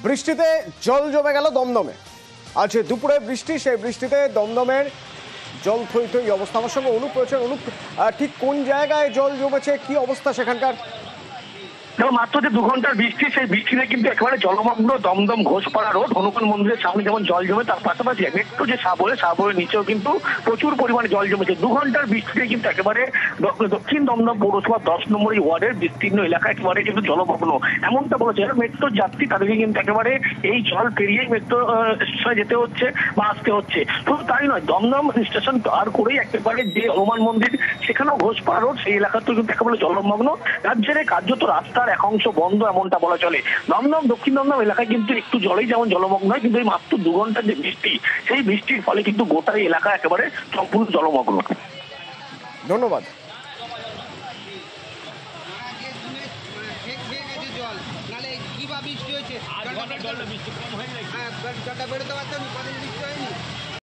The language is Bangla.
বৃষ্টিতে জল জমে গেল দমদমে। আজ দুপুরে বৃষ্টি, সেই বৃষ্টিতে দমদমের জল থই থই অবস্থা। আমার সঙ্গে অনুপ রয়েছে। অনুপ, ঠিক কোন জায়গায় জল জমেছে, কি অবস্থা সেখানকার? মাত্র যে 2 ঘন্টার বৃষ্টি, সেই বৃষ্টিতে কিন্তু একেবারে জলমগ্ন দমদম ঘোষপাড়া রোড। হনুমান মন্দিরের সামনে যেমন জল জমে, তার পাশাপাশি মেট্রো যে সাবওয়ের নিচেও কিন্তু প্রচুর পরিমাণে জল জমেছে। 2 ঘন্টার বৃষ্টিতে কিন্তু একেবারে দক্ষিণ দমদম পৌরসভা 10 নম্বর এই ওয়ার্ডের বিস্তীর্ণ এলাকা একেবারে কিন্তু জলমগ্ন। এমনটা বলেছে যারা মেট্রোর যাত্রী, তাদেরকে কিন্তু একেবারে এই জল পেরিয়েই মেট্রো স্টেশনে যেতে হচ্ছে বা আসতে হচ্ছে। শুধু তাই নয়, দমদম স্টেশন পার করেই একেবারে যে হনুমান মন্দির, সেখানেও ঘোষপাড়া রোড, সেই এলাকাতেও কিন্তু একেবারে জলমগ্ন। রাজ্যের কার্যত রাস্তার এক অংশ বন্ধ, এমনটা বলা চলে। দমদম দক্ষিণ দমদম এলাকায় কিন্তু একটু জলেই যেমন জলমগ্ন হয়, কিন্তু এই মাত্র 2 ঘন্টার যে বৃষ্টি, সেই বৃষ্টির ফলে কিন্তু গোটা এলাকা একেবারে সম্পূর্ণ জলমগ্ন। ধন্যবাদ। জলটা বেরোতে পারতো